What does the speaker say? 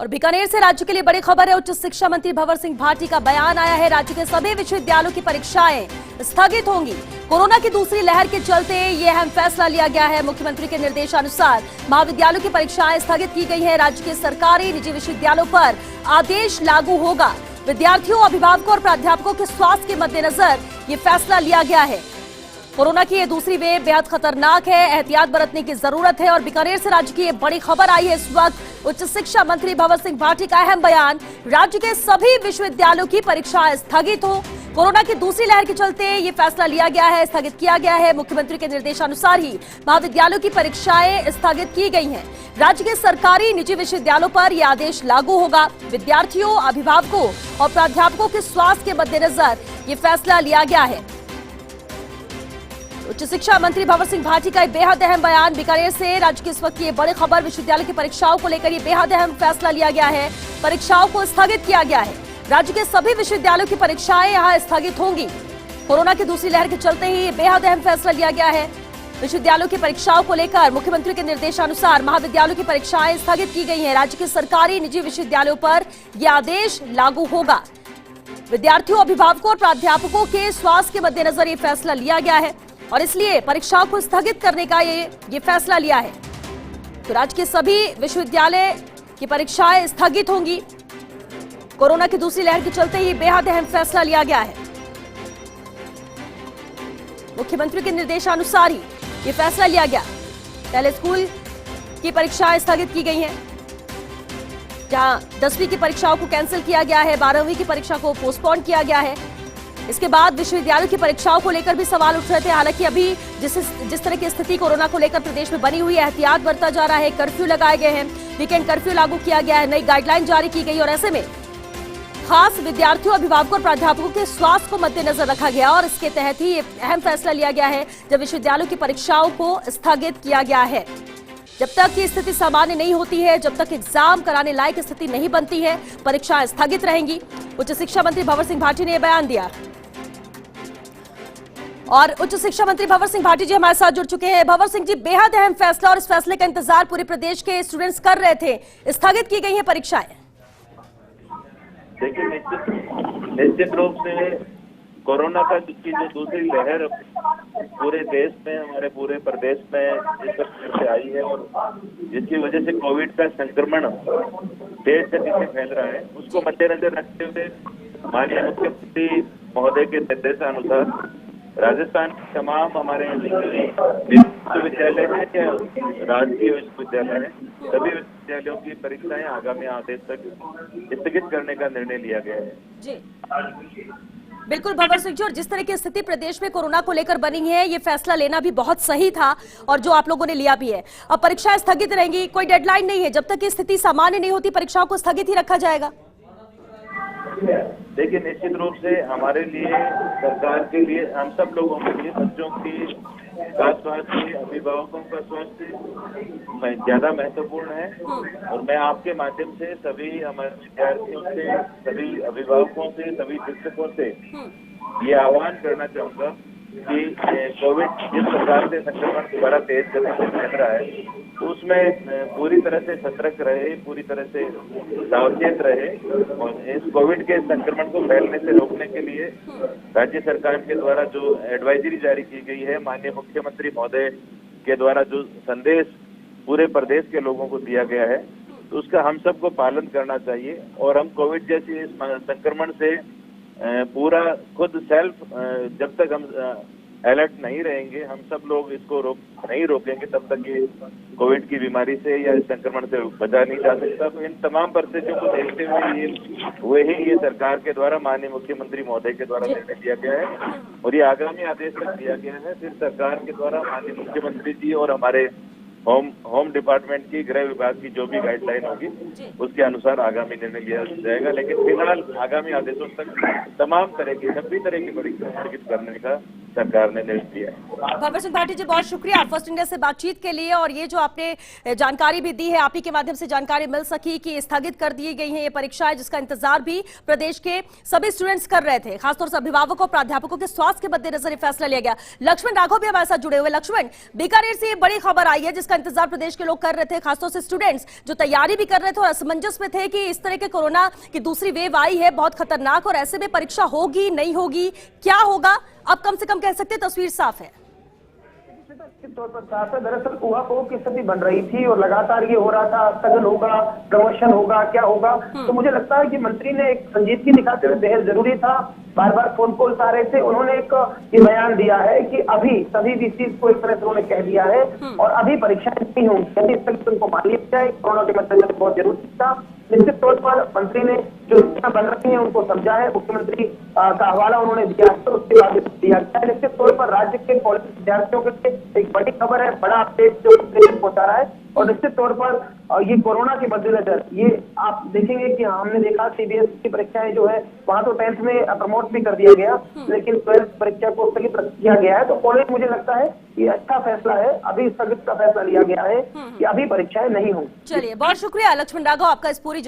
और बीकानेर से राज्य के लिए बड़ी खबर है। उच्च शिक्षा मंत्री भंवर सिंह भाटी का बयान आया है। राज्य के सभी विश्वविद्यालयों की परीक्षाएं स्थगित होंगी। कोरोना की दूसरी लहर के चलते ये अहम फैसला लिया गया है। मुख्यमंत्री के निर्देशानुसार महाविद्यालयों की परीक्षाएं स्थगित की गई है। राज्य के सरकारी निजी विश्वविद्यालयों पर आदेश लागू होगा। विद्यार्थियों, अभिभावकों और प्राध्यापकों के स्वास्थ्य के मद्देनजर ये फैसला लिया गया है। कोरोना की ये दूसरी वेव बेहद खतरनाक है, एहतियात बरतने की जरूरत है। और बीकानेर से राज्य की ये बड़ी खबर आई है इस वक्त। उच्च शिक्षा मंत्री भंवर सिंह भाटी का अहम बयान, राज्य के सभी विश्वविद्यालयों की परीक्षाएं स्थगित हो। कोरोना की दूसरी लहर के चलते ये फैसला लिया गया है, स्थगित किया गया है। मुख्यमंत्री के निर्देशानुसार ही महाविद्यालयों की परीक्षाएं स्थगित की गई हैं। राज्य के सरकारी निजी विश्वविद्यालयों पर यह आदेश लागू होगा। विद्यार्थियों, अभिभावकों और प्राध्यापकों के स्वास्थ्य के मद्देनजर ये फैसला लिया गया है। उच्च शिक्षा मंत्री भंवर सिंह भाटी का बेहद अहम बयान। बीकानेर से राज्य की इस वक्त की बड़ी खबर, विश्वविद्यालय की परीक्षाओं को लेकर ये बेहद अहम फैसला लिया गया है। परीक्षाओं को स्थगित किया गया है। राज्य के सभी विश्वविद्यालयों की परीक्षाएं यहां स्थगित होंगी। कोरोना की दूसरी लहर के चलते ही बेहद अहम फैसला लिया गया है। विश्वविद्यालयों की परीक्षाओं को लेकर मुख्यमंत्री के निर्देशानुसार महाविद्यालयों की परीक्षाएं स्थगित की गई हैं। राज्य के सरकारी निजी विश्वविद्यालयों पर यह आदेश लागू होगा। विद्यार्थियों, अभिभावकों और प्राध्यापकों के स्वास्थ्य के मद्देनजर ये फैसला लिया गया है और इसलिए परीक्षाओं को स्थगित करने का ये फैसला लिया है। तो राज्य के सभी विश्वविद्यालय की परीक्षाएं स्थगित होंगी। कोरोना की दूसरी लहर के चलते ही बेहद अहम फैसला लिया गया है। मुख्यमंत्री के निर्देशानुसार ही ये फैसला लिया गया। पहले स्कूल की परीक्षाएं स्थगित की गई हैं, जहां 10वीं की परीक्षाओं को कैंसिल किया गया है, 12वीं की परीक्षा को पोस्टपोन किया गया है। इसके बाद विश्वविद्यालयों की परीक्षाओं को लेकर भी सवाल उठ रहे थे। हालांकि अभी जिस तरह की स्थिति कोरोना को लेकर प्रदेश में बनी हुई है, एहतियात बरता जा रहा है, कर्फ्यू लगाए गए हैं, वीकेंड कर्फ्यू लागू किया गया है, नई गाइडलाइन जारी की गई और ऐसे में खास विद्यार्थियों, अभिभावकों और प्राध्यापकों के स्वास्थ्य को मद्देनजर रखा गया और इसके तहत ही ये अहम फैसला लिया गया है, जब विश्वविद्यालयों की परीक्षाओं को स्थगित किया गया है। जब तक की स्थिति सामान्य नहीं होती है, जब तक एग्जाम कराने लायक स्थिति नहीं बनती है, परीक्षाएं स्थगित रहेंगी। उच्च शिक्षा मंत्री भंवर सिंह भाटी ने यह बयान दिया और उच्च शिक्षा मंत्री भंवर सिंह भाटी जी हमारे साथ जुड़ चुके हैं। भंवर सिंह जी, बेहद अहम फैसला और इस फैसले का इंतजार पूरे प्रदेश के स्टूडेंट्स कर रहे थे। स्थगित की गई हैं परीक्षाएं। देखिए, निश्चित रूप से कोरोना की जो दूसरी लहर पूरे देश में, हमारे पूरे प्रदेश में जिस तरह से आई है और जिसकी वजह से कोविड का संक्रमण तेज गति से फैल रहा है, उसको मद्देनजर रखते हुए माननीय मुख्यमंत्री महोदय के निर्देशानुसार राजस्थान के तमाम हमारे विश्वविद्यालय हैं या राजकीय विश्वविद्यालय हैं, सभी विश्वविद्यालयों की परीक्षाएं आगामी आदेश तक स्थगित करने का निर्णय लिया गया है। जी बिल्कुल भंवर सिंह जी, और जिस तरह की स्थिति प्रदेश में कोरोना को लेकर बनी है, ये फैसला लेना भी बहुत सही था और जो आप लोगों ने लिया भी है। अब परीक्षाएं स्थगित रहेंगी, कोई डेडलाइन नहीं है, जब तक की स्थिति सामान्य नहीं होती परीक्षाओं को स्थगित ही रखा जाएगा। देखिए, निश्चित रूप से हमारे लिए, सरकार के लिए, हम सब लोगों के लिए बच्चों की का स्वास्थ्य, अभिभावकों का स्वास्थ्य ज्यादा महत्वपूर्ण है। और मैं आपके माध्यम से सभी हमारे विद्यार्थियों से, सभी अभिभावकों से, सभी शिक्षकों से ये आह्वान करना चाहूंगा कि कोविड जिस प्रकार से संक्रमण दोबारा तेज गति से फैल रहा है, उसमें पूरी तरह से सतर्क रहे, पूरी तरह से सावचेत रहे और इस कोविड के संक्रमण को फैलने से रोकने के लिए राज्य सरकार के द्वारा जो एडवाइजरी जारी की गई है, माननीय मुख्यमंत्री महोदय के द्वारा जो संदेश पूरे प्रदेश के लोगों को दिया गया है, तो उसका हम सबको पालन करना चाहिए। और हम कोविड जैसी इस संक्रमण से पूरा खुद सेल्फ, जब तक हम अलर्ट नहीं रहेंगे, हम सब लोग इसको नहीं रोकेंगे, तब तक ये कोविड की बीमारी से या इस संक्रमण से बचा नहीं जा सकता। तो इन तमाम परिस्थितियों को देखते हुए ये सरकार के द्वारा, माननीय मुख्यमंत्री महोदय के द्वारा निर्णय लिया गया है और ये आगामी आदेश तक दिया गया है। फिर सरकार के द्वारा माननीय मुख्यमंत्री जी और हमारे होम डिपार्टमेंट की, गृह विभाग की जो भी गाइडलाइन होगी उसके अनुसार आगामी निर्णय लिया जाएगा। लेकिन फिलहाल आगामी आदेशों तक तमाम तरह की, सभी तरह की परीक्षा स्थगित करने का सरकार ने निर्णय दिया है। भंवर सिंह भाटी जी, बहुत शुक्रिया फर्स्ट इंडिया से बातचीत के लिए। और ये जो आपने जानकारी भी दी है, आप ही के माध्यम से जानकारी मिल सकी कि स्थगित कर दी गई है ये परीक्षाएं, जिसका इंतजार भी प्रदेश के सभी स्टूडेंट्स कर रहे थे। खासतौर से अभिभावकों, प्राध्यापकों के स्वास्थ्य के मद्देनजर ये फैसला लिया गया। लक्ष्मण राघव भी हमारे साथ जुड़े हुए। लक्ष्मण, बीकानेर से ये बड़ी खबर आई है जिसका इंतजार प्रदेश के लोग कर रहे थे, खासतौर से स्टूडेंट्स जो तैयारी भी कर रहे थे और असमंजस में थे कि इस तरह के कोरोना की दूसरी वेव आई है बहुत खतरनाक, और ऐसे में परीक्षा होगी नहीं होगी, क्या होगा, अब कम से कम कह सकते हैं तस्वीर साफ है। तौर पर साफ है। दरअसल ऊहापोह की स्थिति बन रही थी और लगातार ये हो रहा था स्थगन होगा, प्रमोशन होगा, क्या होगा। तो मुझे लगता है कि मंत्री ने एक संजीदगी दिखाते हुए बेहद जरूरी था, बार बार फोन कॉल्स आ रहे थे, उन्होंने एक ये बयान दिया है कि अभी सभी VCs को एक तरह से उन्होंने कह दिया है और अभी परीक्षाएं नहीं होंगी, यदि स्थगित उनको मान लिया जाए। कोरोना के मद्देनजर बहुत जरूरी था। निश्चित तौर पर मंत्री ने जो स्थितियां बन रही हैं उनको समझा है, मुख्यमंत्री का हवाला उन्होंने दिया है, तो उसके बाद दिया गया है। निश्चित तौर पर राज्य के कॉलेज विद्यार्थियों के लिए एक बड़ी खबर है, बड़ा अपडेट जो पहुंचा रहा है। और निश्चित तौर पर ये कोरोना के मद्देनजर ये आप देखेंगे कि हमने देखा CBSE की परीक्षाएं जो है वहां तो 10th में प्रमोट भी कर दिया गया, लेकिन 12th परीक्षा को स्थगित किया गया है। तो कॉलेज मुझे लगता है ये अच्छा फैसला है, अभी स्थगित का फैसला लिया गया है कि अभी परीक्षाएं नहीं होंगी। चलिए, बहुत शुक्रिया लक्ष्मण राघव आपका इस पूरी